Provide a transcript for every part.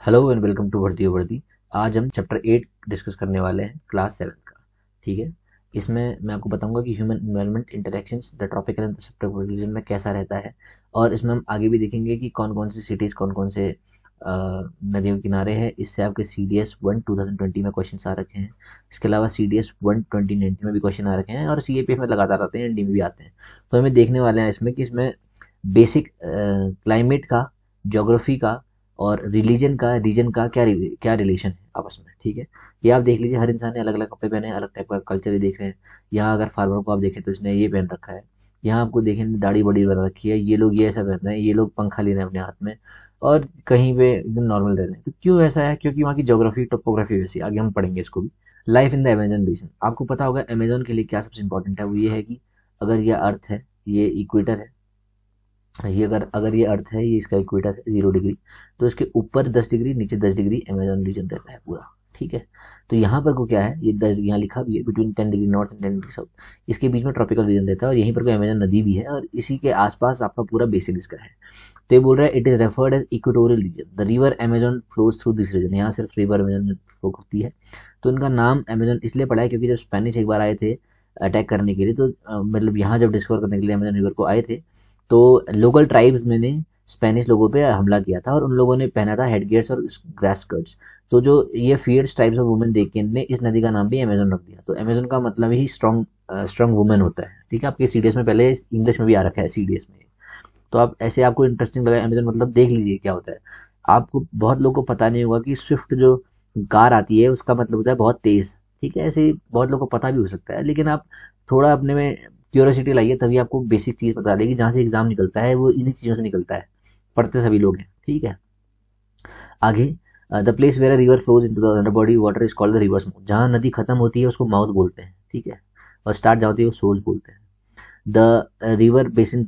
Hello and welcome to वर्दी वर्दी। आज हम चैप्टर 8 डिस्कस करने वाले हैं क्लास 7 का। ठीक है। इसमें मैं आपको बताऊंगा कि human environment interactions the tropical and subtropical region में कैसा रहता है। और इसमें हम आगे भी देखेंगे कि कौन कौन सी सिटीज़ कौन कौन से नदियों के किनारे हैं। इससे आपके CDS 1 2020 में क्वेश्चन आ रखे हैं। इसके अलावा CDS 1 2019 में भी क्वेश्चन आ रखे हैं और CAPF में लगातार आते हैं, ND में भी आते हैं। तो हमें देखने वाले हैं इसमें कि इसमें बेसिक क्लाइमेट का, ज्योग्राफी का और रिलीजन का, रीजन का क्या रिलेशन है आपस में। ठीक है। ये आप देख लीजिए, हर इंसान ने अलग अलग कपड़े पहने हैं, अलग टाइप का कल्चर ही देख रहे हैं। यहाँ अगर फार्मर को आप देखें तो इसने ये पहन रखा है। यहाँ आपको देखें दाढ़ी बड़ी बना रखी है, ये लोग ये ऐसा पहन रहे हैं, ये लोग पंखा ले रहे हैं अपने हाथ में और कहीं पे एकदम नॉर्मल रह रहे हैं। तो क्यों ऐसा है? क्योंकि वहाँ की ज्योग्राफी टोपोग्राफी वैसी। आगे हम पढ़ेंगे इसको भी। Life in the Amazon region, आपको पता होगा अमेजोन के लिए क्या सबसे इंपॉर्टेंट है। वो ये है कि अगर ये अर्थ है, ये इक्वेटर है, ये अगर अगर ये अर्थ है, ये इसका इक्वेटर है 0 डिग्री, तो इसके ऊपर 10 डिग्री, नीचे 10 डिग्री अमेजोन रीजन रहता है पूरा। ठीक है। तो यहाँ पर को क्या है, ये 10 यहाँ लिखा भी है between 10 degree north and 10 degree south. इसके बीच में ट्रॉपिकल रीजन रहता है और यहीं पर कोई अमेजन नदी भी है और इसी के आसपास आपका पूरा बेसिन इसका है। तो ये बोल रहा है it is referred as equatorial region, the river Amazon flows through this region. यहाँ सिर्फ रिवर अमेजन फ्लो करती है। तो इनका नाम अमेजन इसलिए पड़ा है क्योंकि जब स्पेनिश एक बार आए थे अटैक करने के लिए, तो मतलब यहाँ जब डिस्कवर करने के लिए अमेजन रिवर को आए थे, तो लोकल ट्राइब्स में ने स्पेनिश लोगों पे हमला किया था और उन लोगों ने पहना था हेडगियर्स और ग्रास स्कर्ट्स। तो जो ये फियर्स टाइप्स ऑफ वुमेन देख के इनने इस नदी का नाम भी अमेजन रख दिया। तो अमेजन का मतलब ही स्ट्रॉन्ग स्ट्रॉन्ग वुमेन होता है। ठीक है। आपके CDS में पहले इंग्लिश में भी आ रखा है, CDS में। तो आप ऐसे आपको इंटरेस्टिंग लगा अमेजन मतलब देख लीजिए क्या होता है। आपको बहुत लोगों को पता नहीं होगा कि स्विफ्ट जो कार आती है उसका मतलब होता है बहुत तेज। ठीक है। ऐसे ही बहुत लोगों को पता भी हो सकता है, लेकिन आप थोड़ा अपने में क्यूरियोसिटी लाइए, तभी आपको बेसिक चीज पता लगेगी। जहाँ से एग्जाम निकलता है वो इन्हीं चीजों से निकलता है, पढ़ते सभी लोग हैं। ठीक है। आगे, the place where river flows into the underbody water is called the river's mouth. जहाँ नदी खत्म होती है उसको माउथ बोलते हैं। ठीक है। और स्टार्ट जहाँ होती है वो सोर्स बोलते हैं। The river basin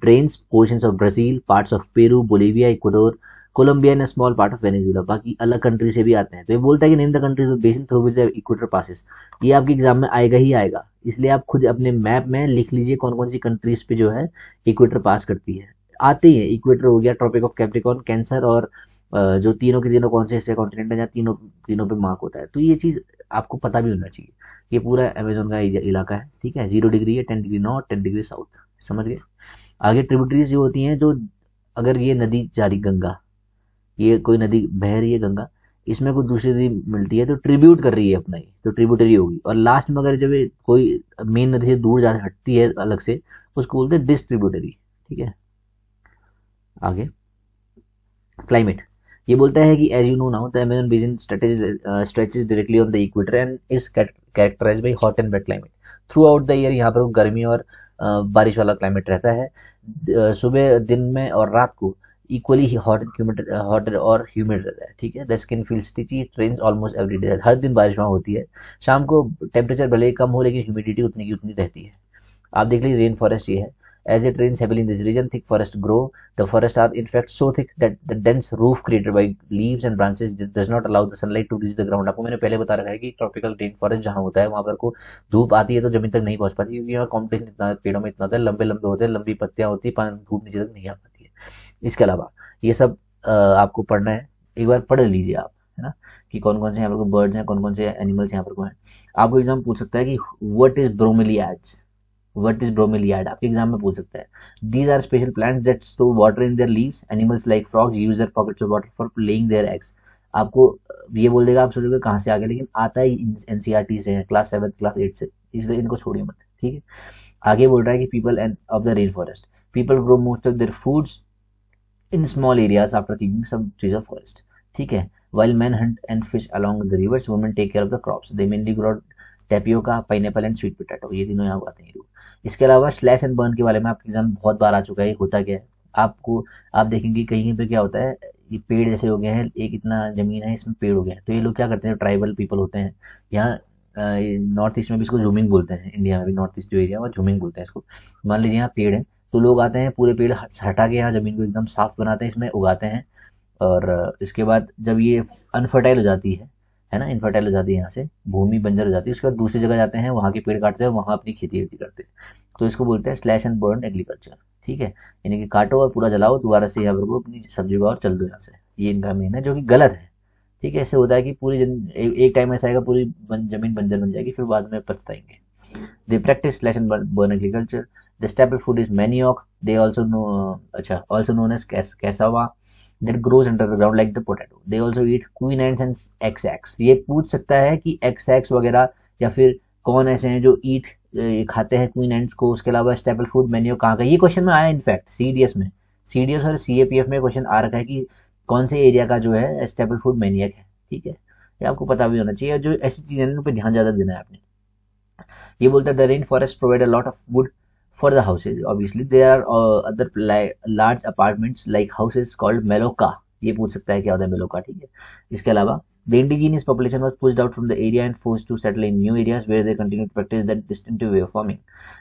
drains portions of Brazil, parts of Peru, Bolivia, Ecuador, Colombia and a small part of Venezuela। बाकी अलग कंट्री से भी आते हैं। तो ये बोलता है कि name the countries of basin through which the equator passes. ये आपके एग्जाम में आएगा ही आएगा, इसलिए आप खुद अपने मैप में लिख लीजिए कौन कौन सी कंट्रीज पे जो है इक्वेटर पास करती है। आते ही है, इक्वेटर हो गया, ट्रॉपिक ऑफ कैप्रिकॉर्न, कैंसर और जो तीनों के तीनों कौन से ऐसे कॉन्टिनेंट है जहाँ तीनों तीनों पे मार्क होता है। तो ये चीज़ आपको पता भी होना चाहिए। ये पूरा अमेजोन का इलाका है। ठीक है। 0 डिग्री है, 10 डिग्री नॉर्थ, 10 डिग्री साउथ। समझ गए। आगे ट्रिब्यूटरीज जो होती हैं, जो अगर ये नदी जा रही गंगा, ये कोई नदी बह रही है गंगा, इसमें कोई दूसरी नदी मिलती है तो ट्रिब्यूट कर रही है अपना ही, तो ट्रिब्यूटरी होगी। और लास्ट में अगर जब ये कोई मेन नदी से दूर जा हटती है अलग से, उसको बोलते हैं डिस्ट्रीब्यूटरी। ठीक है। आगे, क्लाइमेट। ये बोलता है कि as you know now the Amazon basin stretches directly on the equator and is characterised by hot and wet climate throughout the year. यहाँ पर गर्मी और बारिश वाला क्लाइमेट रहता है। सुबह, दिन में और रात को equally hot and humid, hot और ह्यूमिड रहता है। ठीक है। The skin feel sticky, it rains almost every day. हर दिन बारिश वहाँ होती है। शाम को टेम्परेचर भले ही कम हो, लेकिन ह्यूमिडिटी उतनी की उतनी रहती है। आप देख लीजिए, रेन फॉरेस्ट ये है। As it rains heavily in this region, thick forests grow. The forests are in fact so thick that the dense roof created by leaves and branches does not allow the sunlight to reach the ground। आपको मैंने पहले बता रखा है कि tropical rain forest जहाँ होता है वहाँ पर को धूप आती है तो जमीन तक नहीं पहुंच पाती, क्योंकि यहाँ कॉम्पिटिशन इतना पेड़ों में इतना होता है, लंबे लंबे होते हैं, लंबी पत्तियां होती है, धूप नीचे तक नहीं आ पाती है। इसके अलावा ये सब आपको पढ़ना है, एक बार पढ़ लीजिए आप, है ना, कि कौन कौन से यहाँ पर को बर्ड्स हैं, कौन कौन से एनिमल्स यहाँ पर को हैं। आपको एग्जाम पूछ सकता है कि what is bromeliads. What is bromeliad? आपके एग्जाम में पूछ सकता है। These are special plants that store water in their leaves. Animals like frogs use their pockets of water for laying their eggs। आपको ये बोल देगा, आप सोचोगे कहाँ से आ गया, लेकिन आता ही NCERT से है, क्लास 7 क्लास 8 से, इसलिए इनको छोड़िए मत। ठीक है। आगे बोल रहा है कि people and of the rain forest, people grow most of their foods in small areas after cleaning some trees of forest. ठीक है। While men hunt and fish along the rivers, women take care of the crops। They mainly grow tapioca, pineapple and sweet potato. ये तीनों यहाँ आते हैं लोग। इसके अलावा स्लैश एंड बर्न के बारे में आपके एग्जाम बहुत बार आ चुका है। होता क्या है आपको, आप देखेंगे कहीं पे क्या होता है, ये पेड़ जैसे हो गए हैं, एक इतना जमीन है इसमें पेड़ हो गया है, तो ये लोग क्या करते हैं, ट्राइबल पीपल होते हैं यहाँ नॉर्थ ईस्ट में भी इसको झूमिंग बोलते हैं। इंडिया में भी नॉर्थ ईस्ट जो एरिया है वहाँ झूमिंग बोलते हैं इसको। मान लीजिए यहाँ पेड़ है, तो लोग आते हैं पूरे पेड़ हटा के यहाँ जमीन को एकदम साफ बनाते हैं, इसमें उगाते हैं। और इसके बाद जब ये अनफर्टाइल हो जाती है है ना, इनफर्टाइल हो जाती है, यहाँ से भूमि बंजर हो जाती है, उसके बाद दूसरी जगह जाते हैं, वहाँ के पेड़ काटते हैं, वहाँ अपनी खेती करते हैं। तो इसको बोलते हैं स्लैश एंड बर्न एग्रीकल्चर। ठीक है, यानी कि काटो और पूरा जलाओ, दोबारा से यहाँ पर को अपनी सब्जी उगाओ और चल दो यहाँ से, ये इनका मेन है, जो कि गलत है। ठीक है, इससे होता है कि पूरी एक टाइम ऐसा आएगा पूरी जमीन बंजर बन जाएगी, फिर बाद में पछताएंगे। They practice slash and burn agriculture. The staple food is manioc. They also know, also known as cassava, that grows under the ground like the potato. They also eat queen ants and XX. ये पूछ सकता है कि XX वगैरह या फिर कौन ऐसे हैं जो ईट खाते हैं क्वीन एंट्स को, उसके अलावा स्टेपल फूड मेन्यू कहाँ का, ये क्वेश्चन में आया इनफैक्ट सीडीएस में, सीडीएस और सीएपीएफ में क्वेश्चन आ रखा है कि कौन से एरिया का जो है स्टेपल फूड मेनियक है। ठीक है, ये आपको पता भी होना चाहिए, जो ऐसी चीजें उन पर ध्यान ज्यादा देना है आपने। ये बोलता है the rain forest provide a lot of wood for the houses, obviously there are other large apartments like houses called maloca, ये पूछ सकता है क्या होता है मेलोका। ठीक है, इसके अलावा the indigenous population was pushed out from the area and forced to settle in new areas where they continue to practice that distinctive way of farming.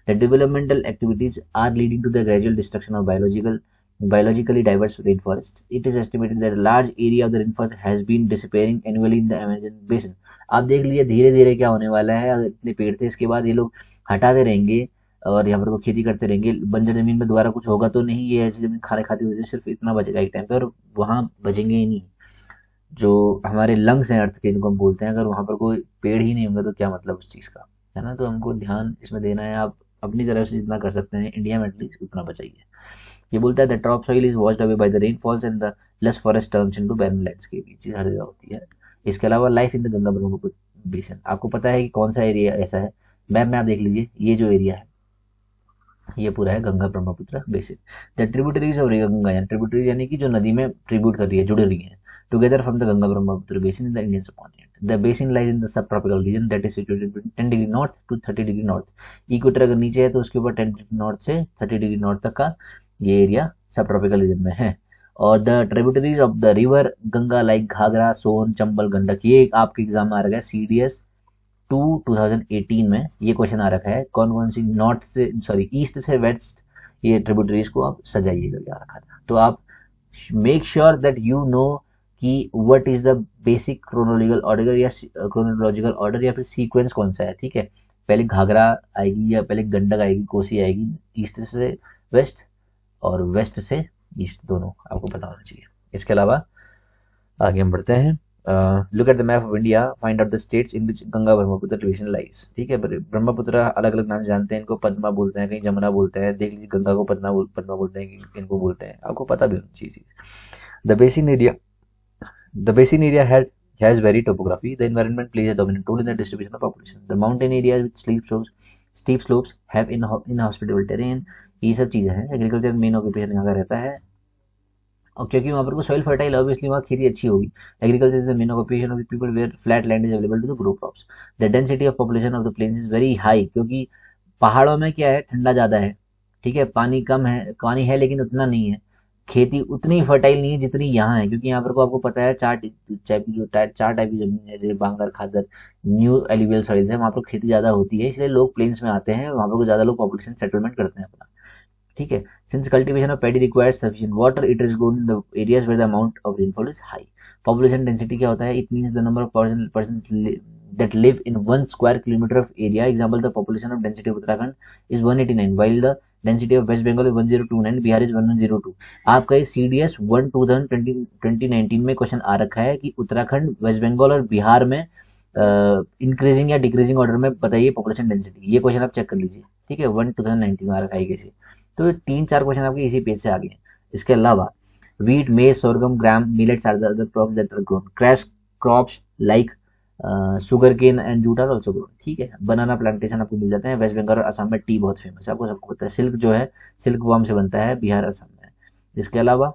The developmental activities are leading to the gradual destruction of biologically diverse rainforests. It is estimated that a large area of the rainforest has been disappearing annually in the Amazon basin. आप देख लीजिए धीरे धीरे क्या होने वाला है, अगर इतने पेड़ थे इसके बाद ये लोग हटाते रहेंगे और यहाँ पर को खेती करते रहेंगे, बंजर जमीन में दोबारा कुछ होगा तो नहीं, ये ऐसी जमीन खाने खाती होती है, सिर्फ इतना बचेगा एक टाइम पे और वहाँ बचेंगे ही नहीं। जो हमारे लंग्स हैं अर्थ के, इनको हम बोलते हैं, अगर वहाँ पर कोई पेड़ ही नहीं होंगे तो क्या मतलब उस चीज़ का, है ना। तो हमको ध्यान इसमें देना है, आप अपनी तरफ से जितना कर सकते हैं इंडिया में एटलीस्ट उतना बचाइए। ये बोलता है the top soil is washed away by the rainfalls and the less forest turns into barren landscape, ये चीज़ हर जगह होती है। इसके अलावा life in the Ganga Brahmaputra basin, आपको पता है कि कौन सा एरिया ऐसा है, मैप में आप देख लीजिए, ये जो एरिया है ये पूरा है Ganga Brahmaputra basin. The tributaries of Ganga, यानी ट्रिब्यूटरीज यानी कि जो नदी में ट्रिब्यूट कर रही है, जुड़ रही है together from the Ganga Brahmaputra basin in the Indian subcontinent. The basin lies in the subtropical region that is situated between 10 degree north to 30 degree north. Equator अगर नीचे है तो उसके ऊपर 10 डिग्री नॉर्थ से 30 डिग्री नॉर्थ तक का ये एरिया सब ट्रॉपिकल रीजन में है। और the tributaries of the river Ganga like Ghaghara, Son, Chambal, Gandak, ये आपके एग्जाम में आ रखा है CDS 2018 में, ये क्वेश्चन आ रखा है कौन कौन सी नॉर्थ से ईस्ट से वेस्ट ये ट्रिब्यूटरीज को आप सजाइएगा, आ रखा था। तो आप make sure that you know कि what is the basic chronological order या फिर सीक्वेंस कौन सा है। ठीक है, पहले घाघरा आएगी या पहले गंडक आएगी, कोसी आएगी, ईस्ट से वेस्ट और वेस्ट से ईस्ट, दोनों आपको पता होना चाहिए। इसके अलावा आगे हम बढ़ते हैं, look at the map of India, find out the states in which Ganga Brahmaputra division lies. ठीक है, ब्रह्मपुत्र अलग अलग नाम जानते हैं, इनको पद्मा बोलते हैं, कहीं जमुना बोलते हैं, देख लीजिए गंगा को पद्मा बोलते हैं, इनको बोलते हैं, आपको पता भी होनी चाहिए। The basin area has varied topography. The environment plays a dominant role in the distribution of population. The mountain areas with steep slopes have inhospitable terrain. ये सब चीजें हैं। एग्रीकल्चर मेन ऑक्यूपेशन यहाँ का रहता है, और क्योंकि वहाँ पर को सॉइल फर्टाइल, ऑब्वियसली वहाँ खेती अच्छी होगी। Agriculture is the main occupation of people where flat land is available to the grow crops. The density of population of the plains is very high, क्योंकि पहाड़ों में क्या है, ठंडा ज्यादा है। ठीक है, पानी कम है, पानी है लेकिन उतना नहीं है, खेती उतनी फर्टाइल नहीं है जितनी यहाँ है, क्योंकि यहाँ पर को आपको पता है चार टाइप की जमीन है, जैसे बांगर, खादर, न्यू एलुवियल सॉइल्स है, वहाँ पर खेती ज्यादा होती है, इसलिए लोग प्लेन्स में आते हैं, वहाँ पर ज्यादा लोग पॉपुलेशन सेटलमेंट करते हैं अपना। ठीक है, since cultivation of paddy requires sufficient water, it is grown in the areas where the amount of rainfall is high. Population density क्या होता है, it means the number of persons that live in 1 square kilometer of area. Example, the population of density of Uttarakhand is 189 while the density of West Bengal is 1029, Bihar is 1102। आपका ये CDS 1/2019 में question आ रखा है कि Uttarakhand, waste Bengal और बिहार में increasing या decreasing order में बताइए पॉपुलेशन डेंसिटी। ये क्वेश्चन आप चेक कर लीजिए। ठीक है, 1/2019 में आ रखा है कैसे। तो 3-4 क्वेश्चन आपके इसी पेज से आ गए। इसके अलावा wheat, maize, sorghum, gram, millets are the other crops that are grown. Cash crops like sugarcane and jute are also grown. ठीक है, बनाना प्लांटेशन आपको मिल जाते हैं। वेस्ट बंगाल और असम में टी बहुत फेमस है, आपको सबको पता है। सिल्क जो है सिल्क वर्म से बनता है, बिहार असम में। इसके अलावा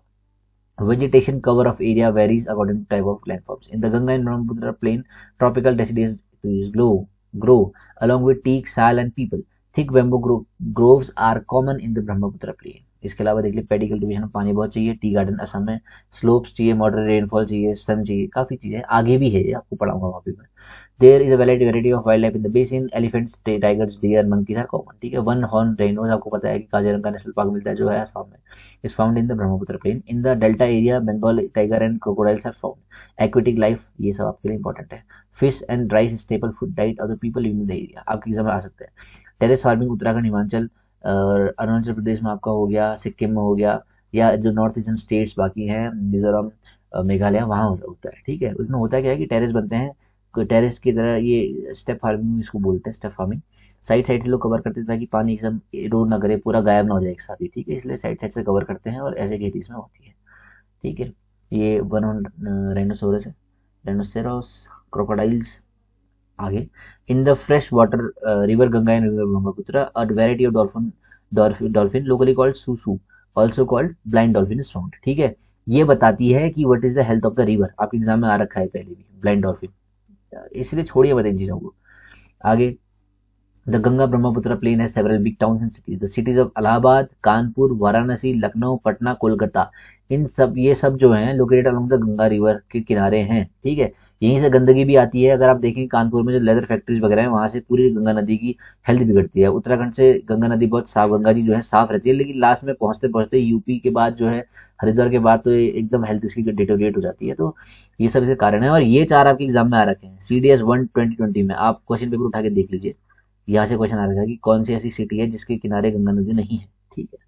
vegetation cover of area varies according to type of landforms. In the Ganga and Brahmaputra plain, tropical deciduous trees grow along with teak, sal and peepal. Thick bamboo groves are common in the Brahmaputra plain. इसके अलावा देख लीजिए पेडी cultivation में पानी बहुत चाहिए, tea garden Assam में, slopes चाहिए, मॉडरेट रेनफॉल चाहिए, सन चाहिए, काफ़ी चीज़ें आगे भी है, आपको पढ़ाऊंगा वहाँ पे मैं। There is a variety of wild life in the basin, elephants, tigers, deer, monkeys are common, ठीक है। वन हॉर्न राइनोज आपको पता है कि काजीरंगा नेशनल पार्क मिलता है जो है असम में, is found in the Brahmaputra plain, in the delta area Bengal tiger and crocodiles are found. Aquatic life, ये सब आपके लिए इंपॉर्टेंट है। Fish and rice staple food diet of the people living in the area, आपके एग्जाम में आ सकते हैं। टेरेस फार्मिंग उत्तराखंड, हिमाचल और अरुणाचल प्रदेश में आपका हो गया, सिक्किम में हो गया, या जो नॉर्थ ईस्टर्न स्टेट्स बाकी हैं, मिजोरम, मेघालय, वहाँ होता है, ठीक है। उसमें होता क्या है कि टेरेस बनते हैं, टेरेस की तरह, ये स्टेप फार्मिंग इसको बोलते हैं, स्टेप फार्मिंग। साइड साइड से लोग कवर करते हैं ताकि पानी एकदम रोड ना करे, पूरा गायब ना हो जाए एक साथ ही, ठीक है, इसलिए साइड साइड से कवर करते हैं और ऐसे खेती इसमें होती है, ठीक है। ये वन राइनोसोरस है, राइनोसेरोस, क्रोकोडाइल्स। आगे, in the fresh water river Ganga and river Brahmaputra a variety of dolphin locally called susu, also called blind dolphin is found, ठीक है। ये बताती है कि what is the health of the river, आपके एग्जाम में आ रखा है पहले भी ब्लाइंड डॉल्फिन, इसलिए छोड़िए मत इन चीजों को। आगे, the Ganga Brahmaputra plain has several big towns and cities, the cities of Allahabad, Kanpur, Varanasi, Lucknow, Patna, Kolkata, इन सब, ये सब जो हैं located along the Ganga river के किनारे हैं, ठीक है। यहीं से गंदगी भी आती है, अगर आप देखें कानपुर में जो लेदर फैक्ट्रीज वगैरह हैं वहां से पूरी गंगा नदी की हेल्थ बिगड़ती है। उत्तराखंड से गंगा नदी बहुत साफ, गंगा जी जो है साफ रहती है, लेकिन लास्ट में पहुंचते पहुंचते यूपी के बाद जो है, हरिद्वार के बाद तो एकदम हेल्थ इसकी डिटोरिएट हो जाती है। तो ये सब इसके कारण है, और ये चार आपके एग्जाम में आ रखे हैं CDS 1 2020 में, आप क्वेश्चन पेपर उठा के देख लीजिए, यहाँ से क्वेश्चन आ रहा है कि कौन सी ऐसी सिटी है जिसके किनारे गंगा नदी नहीं है, ठीक है।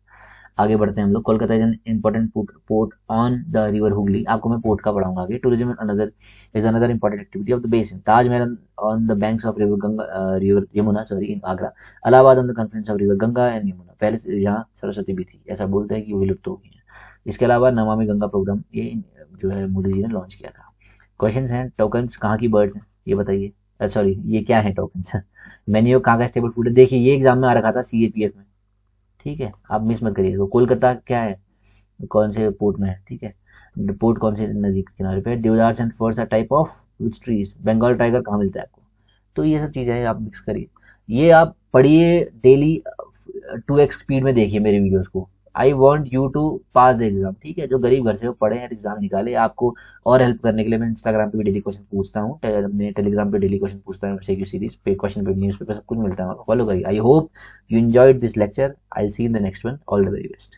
आगे बढ़ते हैं हम लोग। Kolkata is an important port on the river Hooghly, आपको मैं पोर्ट का पढ़ाऊंगा आगे। Tourism another is another important activity of the basin, Taj Mahal on the banks of river Ganga, river Yamuna, sorry, in Agra, Allahabad on the Confluence of river Ganga and Yamuna, पहले यहाँ सरस्वती भी थी, ऐसा बोलते हैं कि वो विलुप्त हो गई है। इसके अलावा नमामि गंगा प्रोग्राम, ये जो है मोदी जी ने लॉन्च किया था। क्वेश्चन हैं, टोकन्स कहाँ की बर्ड्स हैं, ये बताइए, सॉरी ये क्या है टोकन्स मेन्यू कहाँ का स्टेबल फूड है, देखिए ये एग्जाम में आ रखा था CAPF में, ठीक है, आप मिस मत करिए। तो कोलकाता क्या है, कौन से पोर्ट में है, ठीक है, पोर्ट कौन से नदी के किनारे पे है, deodar and firs are type of which trees, Bengal tiger कहाँ मिलता है आपको, तो ये सब चीजें आप मिक्स करिए, ये आप पढ़िए डेली, 2x स्पीड में देखिए मेरे वीडियोस को। I want you to pass the exam, ठीक है, जो गरीब घर से हो पढ़े और एग्जाम निकाले। आपको और हेल्प करने के लिए मैं इंस्टाग्राम पे भी डेली क्वेश्चन पूछता हूँ, अपने टेलीग्राम पे डेली क्वेश्चन पूछता हूँ, MCQ सीरीज पे क्वेश्चन पे न्यूज़पेपर सब कुछ मिलता है, फॉलो करिए। I hope you enjoyed this lecture, I will see in the next one, all the very best.